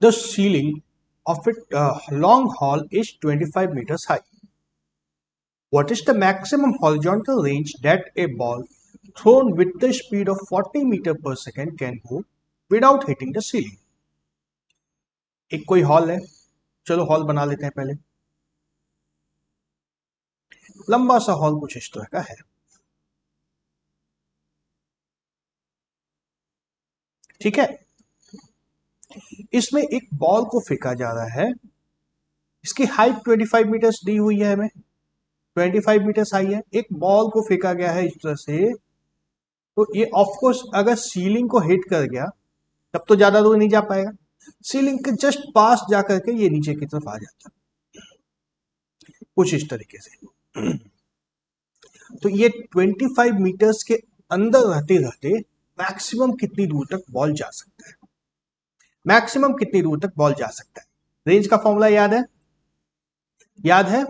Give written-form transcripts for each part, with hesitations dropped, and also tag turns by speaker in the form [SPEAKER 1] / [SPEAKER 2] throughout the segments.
[SPEAKER 1] The ceiling of a long hall is 25 meters high. What is the maximum horizontal range that a ball thrown with the speed of 40 meters per second can go without hitting the ceiling? एक कोई hall है, चलो hall बना लेते हैं पहले। लंबा सा हॉल कुछ इस तरह का है, ठीक है। इसमें एक बॉल को फेंका जा रहा है, इसकी हाइट 25 मीटर्स दी हुई है, हमें 25 मीटर्स हाई है। एक बॉल को फेंका गया है इस तरह से, तो ये ऑफकोर्स अगर सीलिंग को हिट कर गया तब तो ज्यादा दूर नहीं जा पाएगा, सीलिंग के जस्ट पास जाकर के ये नीचे की तरफ आ जाता है, कुछ इस तरीके से। तो ये 25 मीटर्स के अंदर रहते रहते मैक्सिमम कितनी दूर तक बॉल जा सकता है, मैक्सिमम कितनी दूर तक बॉल जा सकता है। रेंज का फॉर्मूला याद है? याद है?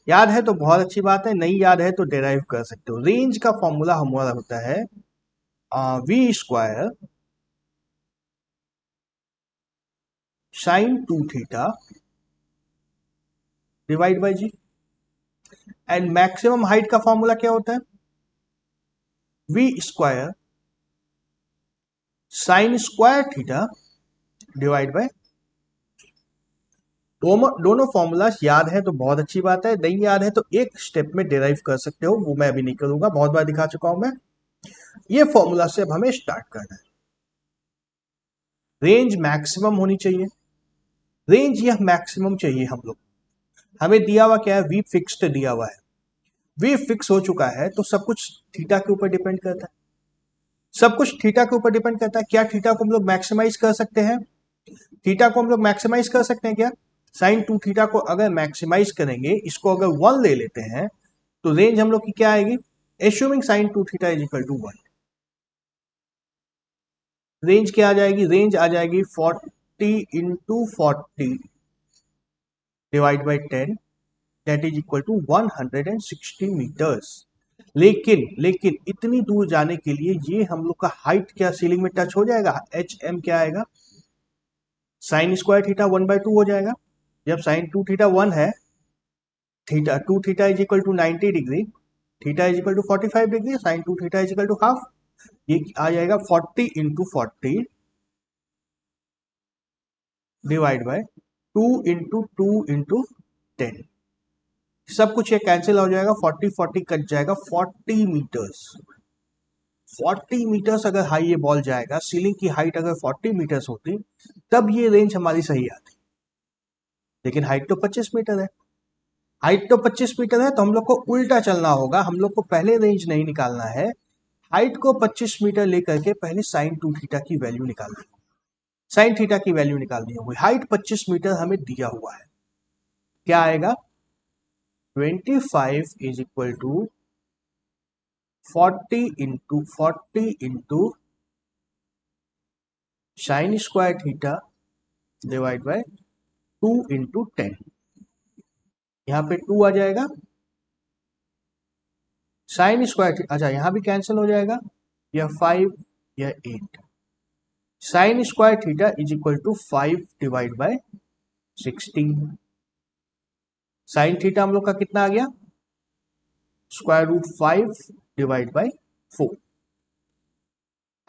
[SPEAKER 1] याद है तो बहुत अच्छी बात है, नहीं याद है तो डेराइव कर सकते हो। रेंज का फॉर्मूला हमारा होता है v square sine 2 theta divide by g. And maximum height का फॉर्मूला क्या होता है? V square sine square theta divide by. दोनों फॉर्मूलाज याद है तो बहुत अच्छी बात है, नहीं याद है तो एक स्टेप में डिराइव कर सकते हो, वो मैं अभी नहीं करूंगा, बहुत बार दिखा चुका हूं मैं। ये फॉर्मूला से अब हमें स्टार्ट करना है। रेंज मैक्सिमम होनी चाहिए, रेंज यह मैक्सिमम चाहिए हम लोग। हमें दिया हुआ क्या है? वी फिक्स्ड दिया हुआ है, वी फिक्स हो चुका है तो सब कुछ थीटा के ऊपर डिपेंड करता है, सब कुछ थीटा के ऊपर डिपेंड करता है। क्या थीटा को हम लोग मैक्सिमाइज कर सकते हैं? थीटा को हम लोग मैक्सिमाइज कर सकते हैं क्या? साइन 2 थीटा को अगर मैक्सिमाइज करेंगे, इसको अगर 1 ले लेते हैं तो रेंज हम लोग की क्या आएगी? Assuming sine 2 theta is equal to 1, range क्या आ जाएगी? रेंज आ जाएगी 40 into 40 divide by 10 that is equal to 160 metres. लेकिन इतनी दूर जाने के लिए ये हम लोग का हाइट क्या सीलिंग में टच हो जाएगा? एच एम क्या आएगा? साइन स्क्वायर थीटा 1/2 हो जाएगा। जब साइन 2 थीटा 1 है, theta 2 theta is equal to 90 degree, theta is equal to 45 degree, sine 2 theta is equal to half, ये आ जाएगा 40 into 40 divide by 2 into 2 into 10। सब कुछ ये कैंसिल हो जाएगा, 40 40 कट जाएगा, 40 मीटर्स। 40 मीटर्स अगर हाई ये बॉल जाएगा, सीलिंग की हाइट अगर 40 मीटर्स होती तब ये रेंज हमारी सही आती, लेकिन हाइट तो 25 मीटर है। हाइट तो 25 मीटर है तो हम लोग को उल्टा चलना होगा, हम लोग को पहले रेंज नहीं निकालना है, हाइट को 25 मीटर लेकर के पहले साइन 2 थीटा की वैल्यू निकालनी होगी, साइन थीटा की वैल्यू निकालनी होगी। हाइट 25 मीटर हमें दिया हुआ है, क्या आएगा? 25 is equal to 40 into sine square theta divide by 2 into 10, यहां पे 2 आ जाएगा, साइन स्क्वायर, अच्छा यहां भी कैंसिल हो जाएगा, यह 5 यह 8, sine square theta is equal to 5 divide by 16। Sine theta हम लोग का कितना आ गया? Square root 5 divide by 4।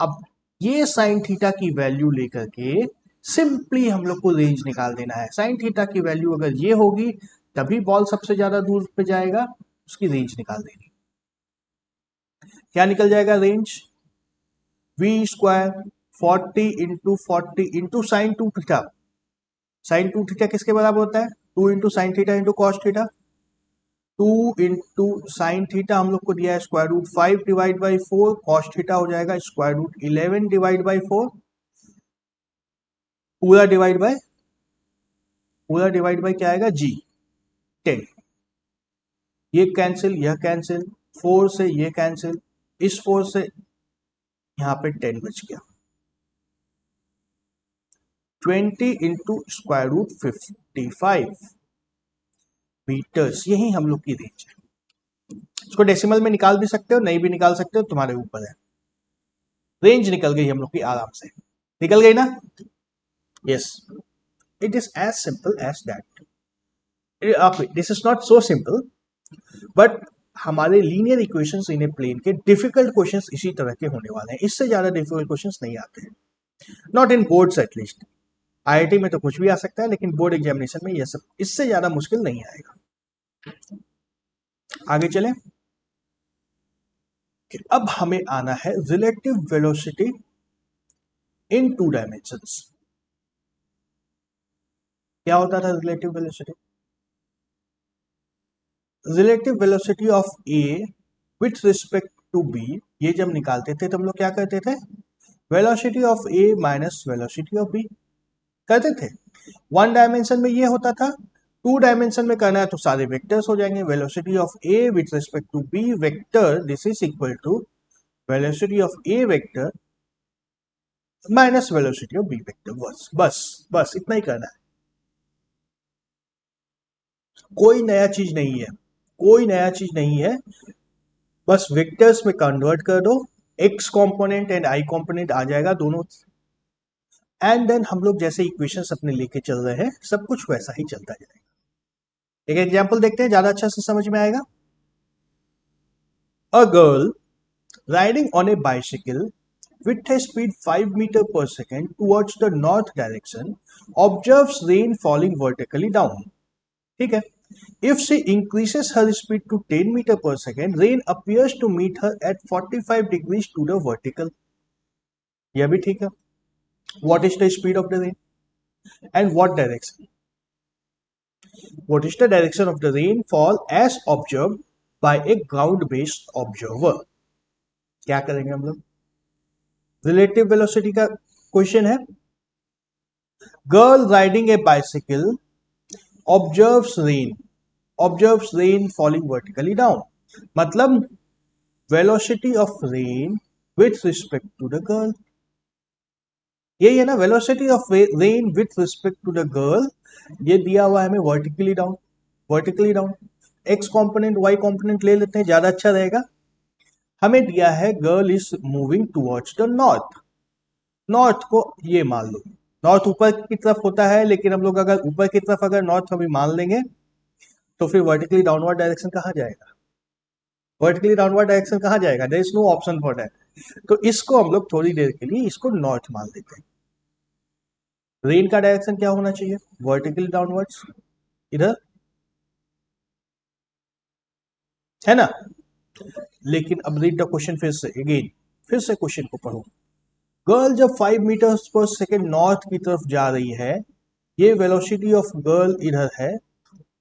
[SPEAKER 1] अब ये साइन थीटा की वैल्यू लेकर के सिंपली हम लोग को रेंज निकाल देना है। साइन थीटा की वैल्यू अगर ये होगी तभी बॉल सबसे ज्यादा दूर पे जाएगा, उसकी रेंज निकाल देनी। क्या निकल जाएगा range? V square 40 into sine 2 theta. Sine 2 theta किसके बराबर होता है? 2 into sine theta into cos theta. 2 into sine theta हम लोग को दिया है square root 5 divide by 4, cos theta हो जाएगा स्क्वायर रूट 11 डिवाइड बाई 4, पूरा डिवाइड बाई क्या आएगा? जी 10। ये कैंसिल, यह कैंसिल, 4 से ये कैंसिल, इस 4 से यहां पे 10 बच गया। 20 इंटू स्क्वायर रूट 55 मीटर्स, यही हम लोग की रेंज है। इसको डेसिमल में निकाल भी सकते हो, नहीं भी निकाल सकते हो, तुम्हारे ऊपर है। रेंज निकल गई हम लोग की आराम से, निकल गई ना? Yes. It is as simple as that. Okay, this is not so simple, but हमारे linear equations in a plane के डिफिकल्ट क्वेश्चंस इसी तरह के होने वाले हैं, इससे ज्यादा डिफिकल्ट क्वेश्चंस नहीं आते हैं, not in boards at least. IIT में तो कुछ भी आ सकता है, लेकिन बोर्ड एग्जामिनेशन में यह सब इससे ज्यादा मुश्किल नहीं आएगा। आगे चलें। अब हमें आना है relative velocity in two dimensions. क्या होता था relative velocity? Relative velocity of A with respect to B, ये जब निकालते थे तो हम लोग क्या करते थे? Velocity of A minus velocity of B करते थे। वन डायमेंशन में ये होता था, टू डायमेंशन में करना है तो सारे वेक्टर्स हो जाएंगे। Velocity of A with respect to B vector, this is equal to velocity of A vector minus velocity of B vector. बस बस बस इतना ही करना है, कोई नया चीज नहीं है, कोई नया चीज नहीं है। बस वेक्टर्स में कन्वर्ट कर दो, X component and I component आ जाएगा दोनों, एंड देन हम लोग जैसे इक्वेशंस अपने लेके चल रहे हैं सब कुछ वैसा ही चलता जाएगा। एक एग्जांपल देखते हैं, ज्यादा अच्छा से समझ में आएगा। A girl riding on A bicycle with a speed 5 meter per second towards the north direction observes rain falling vertically down. ठीक है, if she increases her speed to 10 meter per second, rain appears to meet her at 45 degrees to the vertical. यह भी ठीक है। What is the speed of the rain and what direction? What is the direction of the rainfall as observed by a ground based observer? क्या करेंगे हम लोग? Relative velocity का question है। Girl riding a bicycle observes rain falling vertically down, मतलब velocity of rain with respect to the girl, यही है ना, velocity of rain with respect to the girl. ये दिया हुआ है हमें vertically down, vertically down. X component Y component ले लेते हैं, ज्यादा अच्छा रहेगा। हमें दिया है girl is moving towards the north, north को ये मान लो, नॉर्थ ऊपर की तरफ होता है, लेकिन हम लोग अगर ऊपर की तरफ अगर नॉर्थ अभी मान लेंगे तो फिर वर्टिकली डाउनवर्ड डायरेक्शन कहाँ जाएगा? वर्टिकली डाउनवर्ड डायरेक्शन कहाँ जाएगा? There is no option for that. तो इसको हम लोग थोड़ी देर के लिए इसको नॉर्थ मान लेते हैं। रेन का डायरेक्शन क्या होना चाहिए? वर्टिकली डाउनवर्ड्स, इधर है ना। लेकिन अब रीड द क्वेश्चन फिर से, अगेन फिर से क्वेश्चन को पढ़ो। गर्ल जब 5 मीटर पर सेकेंड नॉर्थ की तरफ जा रही है, ये वेलोसिटी ऑफ गर्ल इधर है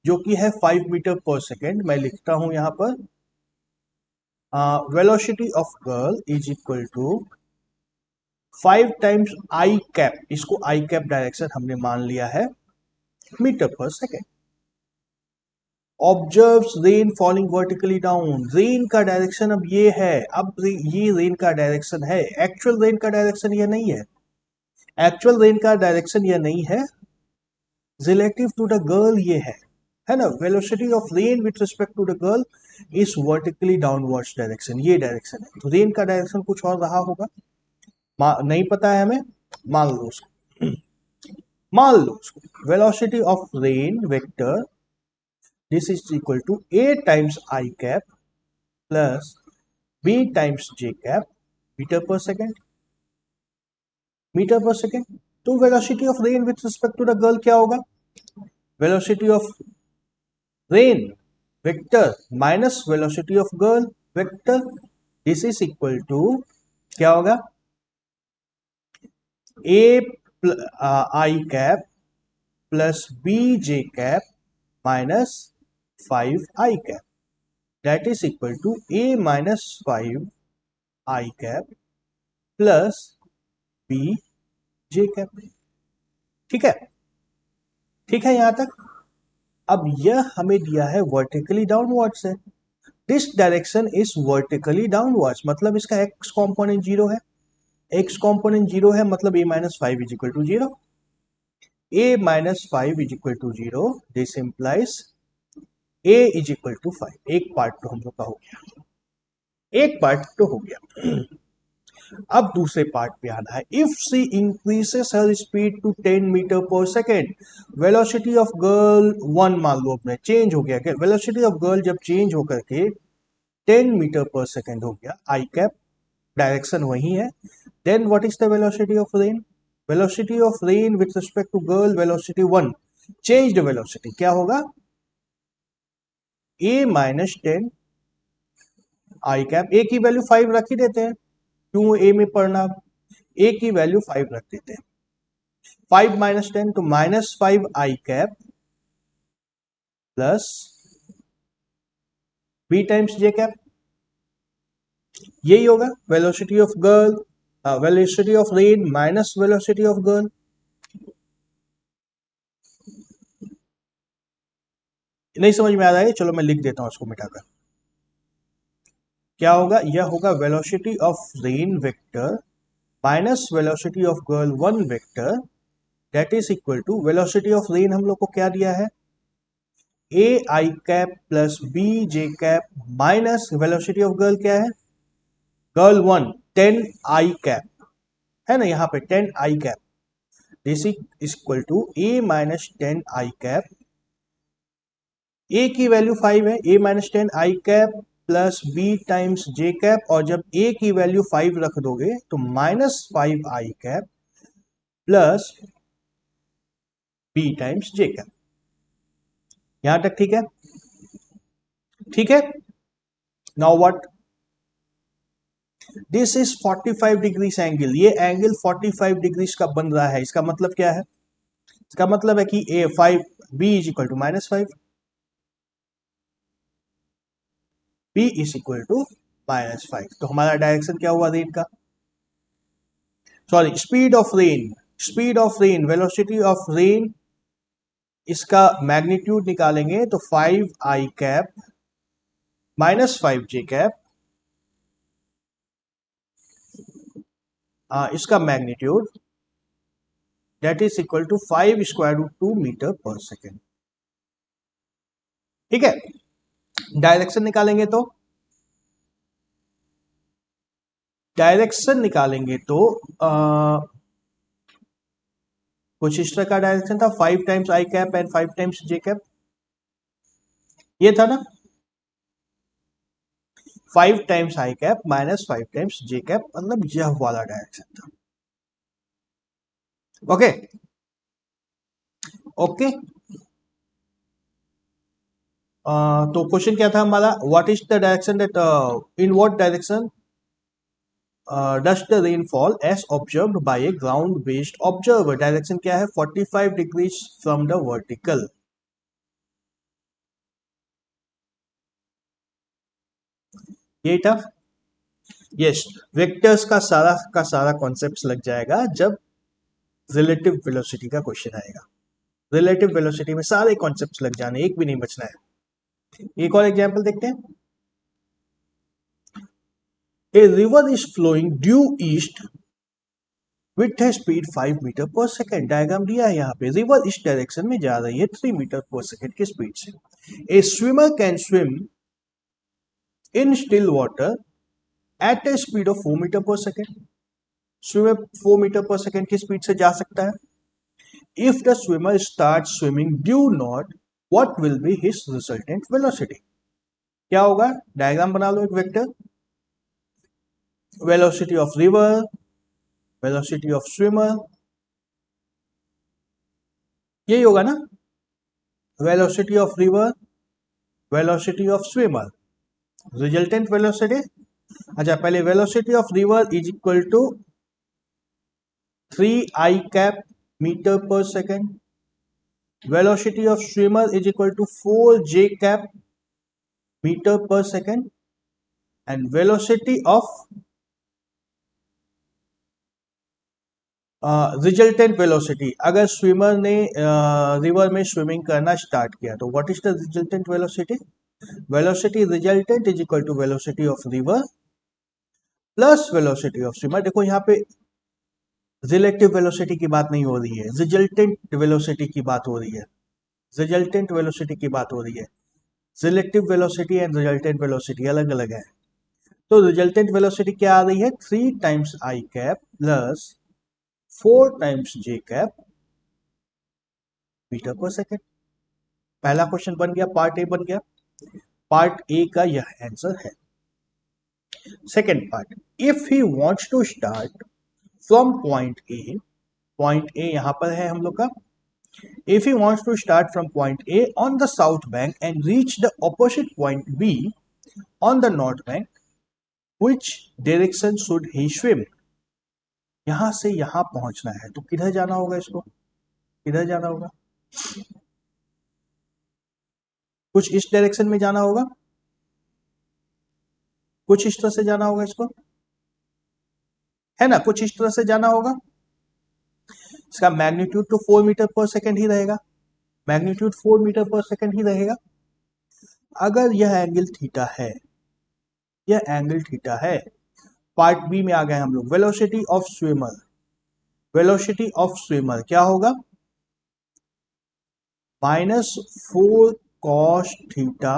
[SPEAKER 1] जो कि है 5 मीटर पर सेकेंड। मैं लिखता हूं यहां पर velocity of girl is equal to 5 times i cap, इसको आई कैप डायरेक्शन हमने मान लिया है, metre per second. Observes rain falling vertically down, rain का डायरेक्शन अब ये है, अब ये रेन का डायरेक्शन है, एक्चुअल रेन का डायरेक्शन ये नहीं है, एक्चुअल रेन का डायरेक्शन ये नहीं है, रिलेटिव टू द गर्ल ये है ना। Velocity of rain with respect to the girl is vertically downwards direction, ये डायरेक्शन है। तो रेन का डायरेक्शन कुछ और रहा होगा, नहीं पता है हमें, मान लो उसको, मान लो उसको। Velocity of rain vector this is equal to a times i cap plus b times j cap metre per second, metre per second. तो velocity of rain with respect to the girl क्या होगा? Velocity of rain vector minus velocity of girl vector, this is equal to क्या होगा? a i cap plus b j cap minus 5 I cap, that is equal to a minus 5 I cap plus b j cap. ठीक है, ठीक है यहां तक। अब यह हमें दिया है वर्टिकली डाउनवर्ड्स है, this direction is vertically downwards, मतलब इसका x कंपोनेंट 0 है, x कंपोनेंट 0 है, मतलब a minus 5 is equal to 0, a minus 5 is equal to 0, this implies a is equal to 5। एक पार्ट तो हम लोग का हो गया, एक पार्ट तो हो गया। अब दूसरे पार्ट पे आना है। If she increases her speed to 10 metre per second, velocity of girl 1 मान लो अपने चेंज हो गया। वेलोसिटी ऑफ गर्ल जब चेंज होकर के 10 मीटर पर सेकेंड हो गया, आई कैप डायरेक्शन वही है, then what is the velocity of rain? Velocity of rain with respect to girl velocity 1, changed velocity क्या होगा? a minus 10 I cap. A की वैल्यू 5 रख ही देते हैं, क्यों ए में पढ़ना, ए की वैल्यू 5 रख देते हैं। 5 माइनस 10 तो -5 आई कैप प्लस बी टाइम्स जे कैप, यही होगा velocity of girl, velocity of rain minus velocity of girl. नहीं समझ में आ रहा है, चलो मैं लिख देता हूं उसको मिटाकर। क्या होगा? यह होगा velocity of rain vector minus velocity of girl 1 vector, that is equal to velocity of rain हम लोग को क्या दिया है? A I cap plus B J cap minus velocity of girl क्या है? गर्ल 1 10 आई कैप है ना, यहां पे 10 I cap, this is equal to A minus 10 I cap. A की वैल्यू 5 है, A minus 10 I cap plus B times J cap, और जब ए की वैल्यू 5 रख दोगे तो -5 आई कैप प्लस बी टाइम्स जे कैप। यहां तक ठीक है? ठीक है। Now what? This is 45 degrees angle, ये एंगल 45 डिग्रीज का बन रहा है। इसका मतलब क्या है? इसका मतलब है कि A 5 B is equal to -5, B is equal to -5। तो हमारा डायरेक्शन क्या हुआ रेन का? Sorry, speed of rain, speed of rain, velocity of rain, इसका मैग्नीट्यूड निकालेंगे तो 5 आई कैप -5 जे कैप, इसका magnitude that is equal to 5 square root 2 metre per second. ठीक है। डायरेक्शन निकालेंगे तो कुछ इस तरह का डायरेक्शन था, 5 times i cap and 5 times J cap, ये था ना, 5 times i cap minus 5 times J cap, मतलब यह वाला डायरेक्शन था। Okay okay. तो क्वेश्चन क्या था हमारा? What is the direction that in what direction does the rainfall as observed by a ground based observer? Direction क्या है? 45 डिग्रीज फ्रॉम द वर्टिकल। यही था। यस, वेक्टर्स का सारा कॉन्सेप्ट लग जाएगा जब रिलेटिव वेलोसिटी का क्वेश्चन आएगा। रिलेटिव वेलोसिटी में सारे कॉन्सेप्ट्स लग जाने, एक भी नहीं बचना है। एक और एग्जांपल देखते हैं। A river is flowing due east with है speed 5 metre per second. Diagram दिया है यहाँ पे, रिवर इस डायरेक्शन में जा रही है 3 मीटर पर सेकेंड की स्पीड से। A swimmer can swim in still water at a speed of 4 metre per second. Swimmer 4 metre per second की स्पीड से जा सकता है। If the swimmer start swimming due north, what will be his resultant velocity? क्या होगा? Diagram बना लो एक vector, velocity of river, velocity of swimmer, यही होगा ना, velocity of river, velocity of swimmer, resultant velocity. अच्छा, पहले velocity of river is equal to 3 I cap metre per second, velocity of swimmer is equal to 4 J cap metre per second, and velocity of resultant velocity, अगर swimmer ने river में swimming करना start किया तो what is the resultant velocity? Velocity resultant is equal to velocity of river plus velocity of swimmer. देखो यहाँ पे relative velocity की बात नहीं हो रही है, रिजल्टेंट वेलोसिटी की बात हो रही है, रिजल्टेंट वेलोसिटी की बात हो रही है। Relative velocity and resultant velocity अलग अलग है। तो रिजल्टेंट वेलोसिटी क्या आ रही है, 3 times i cap plus 4 times J cap metre per second. पहला क्वेश्चन बन गया, पार्ट ए बन गया। पार्ट ए का यह आंसर है। Second part, if he wants to start from point A यहां पर है हम लोग का। If he wants to start from point A on the south bank and reach the opposite point B on the north bank, which direction should he swim? यहां से यहां पहुंचना है तो किधर जाना होगा, इसको किधर जाना होगा, कुछ इस डायरेक्शन में जाना होगा, कुछ इस तरह से जाना होगा, इसको है ना, कुछ इस तरह से जाना होगा। इसका मैग्नीट्यूड तो 4 मीटर पर सेकेंड ही रहेगा, मैग्नीट्यूड 4 मीटर पर सेकेंड ही रहेगा। अगर यह एंगल थीटा है, यह एंगल थीटा है, पार्ट बी में आ गए हम लोग। Velocity of swimmer, velocity of swimmer क्या होगा, -4 cos theta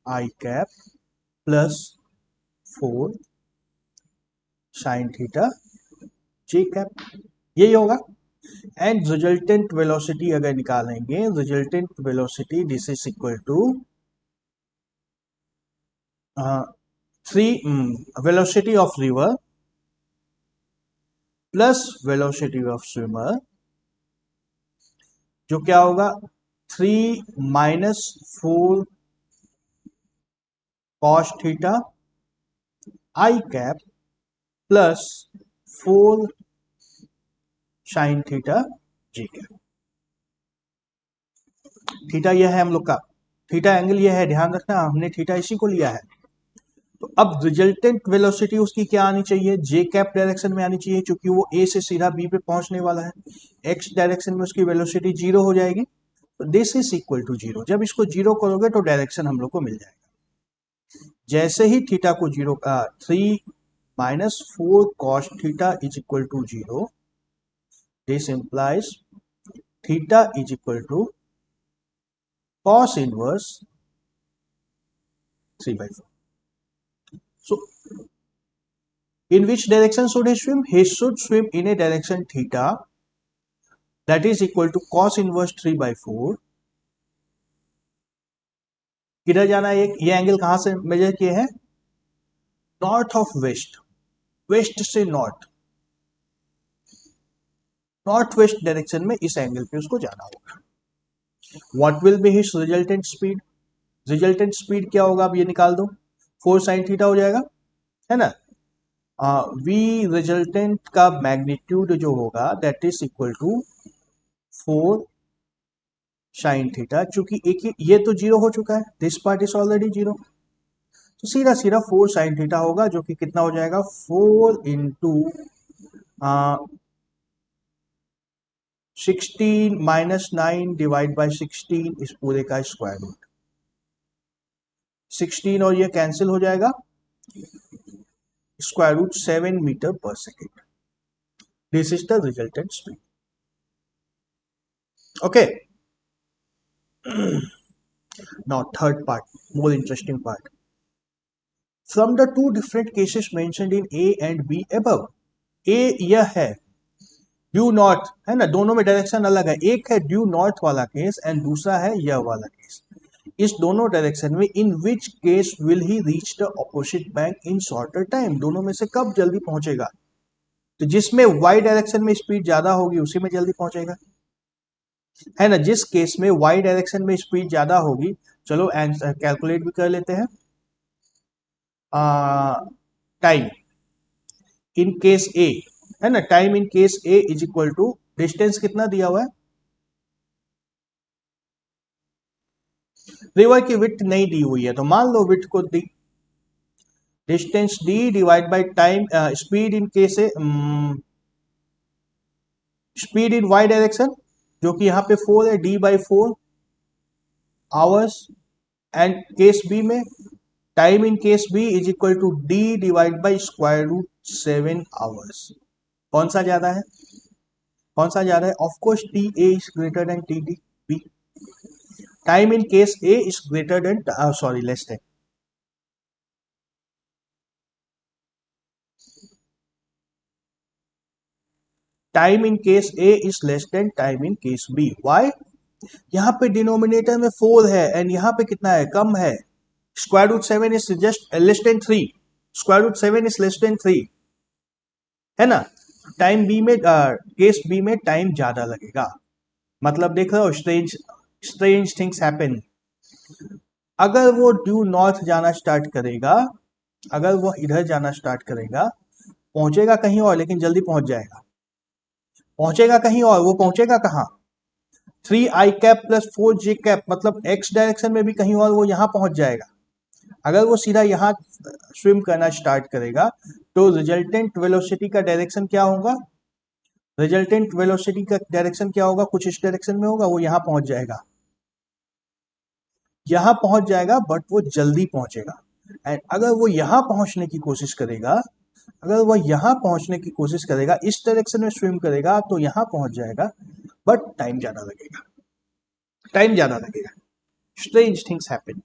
[SPEAKER 1] i cap plus 4 sin theta j cap, यही होगा। एंड रिजल्टेंट वेलोसिटी अगर निकालेंगे, resultant velocity this is equal to 3 velocity of river plus velocity of swimmer, जो क्या होगा 3 - 4 cos theta i cap plus 4 sin theta ji cap. Theta यह है हम लोग का, थीटा एंगल यह है, ध्यान रखना हमने थीटा इसी को लिया है। तो अब रिजल्टेंट वेलोसिटी उसकी क्या आनी चाहिए, जे कैप डायरेक्शन में आनी चाहिए, क्योंकि वो ए से सीधा बी पे पहुंचने वाला है। एक्स डायरेक्शन में उसकी वेलोसिटी 0 हो जाएगी, तो दिस इज इक्वल टू 0। जब इसको 0 करोगे तो डायरेक्शन हम लोग को मिल जाएगा। जैसे ही थीटा को 0 3 - 4 cos theta is equal to 0, this implies theta is equal to cos inverse 3/4. So, in which direction should he swim? He should swim in a direction theta that is equal to cos inverse 3/4. किधर जाना है, ये angle कहां से major किए हैं, north of waste, waste से north, north west direction में इस एंगल पे उसको जाना होगा। What will be his resultant speed, resultant speed क्या होगा, अब ये निकाल दो, 4 sin थीटा हो जाएगा, है ना। वी रिजल्टेंट का मैग्नीट्यूड जो होगा that is equal to 4 sin theta, चूंकि एक ये तो 0 हो चुका है, दिस पार्ट इज ऑलरेडी 0, तो सीधा सीधा 4 sin थीटा होगा, जो कि कितना हो जाएगा 4 इंटू 16 - 9 डिवाइड बाई 16, इस पूरे का स्क्वायर रूट। 16 और ये कैंसिल हो जाएगा, square root 7 metre per second. This is the resultant speed. Okay, now third part, more interesting part. From the 2 different cases mentioned in A and B above, A यह है due north, है ना, दोनों में direction अलग है, एक है ड्यू नॉर्थ वाला केस एंड दूसरा है यह वाला केस। इस दोनों डायरेक्शन में in which case will he reach the opposite bank in shorter time, दोनों में से कब जल्दी पहुंचेगा, तो जिसमें वाई डायरेक्शन में स्पीड ज्यादा होगी उसी में जल्दी पहुंचेगा, है ना। जिस केस में वाई डायरेक्शन में स्पीड ज्यादा होगी, चलो कैलकुलेट भी कर लेते हैं। टाइम इन केस ए, है ना, time in case A is equal to, distance कितना दिया हुआ है, रिवर की विड्थ नहीं दी हुई है तो मान लो विड्थ को D, distance D divide by time, speed in case A, speed in Y direction जो कि यहाँ पे 4 है, d/4 hours, and case B में time in case B is equal to D divide by square root 7 hours. कौन सा ज्यादा है, कौन सा ज्यादा है, of course T A is greater than T D B. Time in case A is greater than, sorry less than, time in case A is less than time in case B. Why? यहाँ पे denominator में 4 है and यहाँ पे कितना है, कम है। Square root 7 is just less than 3, square root 7 is less than 3, है ना। टाइम बी में केस बी में टाइम ज्यादा लगेगा। मतलब देख रहे हो, स्ट्रेंज थिंग्स हैपन। अगर वो ड्यू नॉर्थ जाना स्टार्ट करेगा, अगर वो इधर जाना स्टार्ट करेगा, पहुंचेगा कहीं और लेकिन जल्दी पहुंच जाएगा। पहुंचेगा कहीं और, वो पहुंचेगा कहाँ, 3i cap plus 4j cap, मतलब x डायरेक्शन में भी कहीं और वो यहाँ पहुंच जाएगा। अगर वो सीधा यहाँ स्विम करना स्टार्ट करेगा तो रिजल्टेंट वेलोसिटी का डायरेक्शन क्या होगा, रिजल्टेंट वेलोसिटी का डायरेक्शन क्या होगा, कुछ इस डायरेक्शन में होगा। वो यहाँ पहुंच जाएगा, यहाँ पहुंच जाएगा, बट वो जल्दी पहुंचेगा। एंड अगर वो यहाँ पहुंचने की कोशिश करेगा, अगर वो यहाँ पहुंचने की कोशिश करेगा, इस डायरेक्शन में स्विम करेगा, तो यहाँ पहुंच जाएगा, बट टाइम ज्यादा लगेगा, टाइम ज्यादा लगेगा। Strange things happen.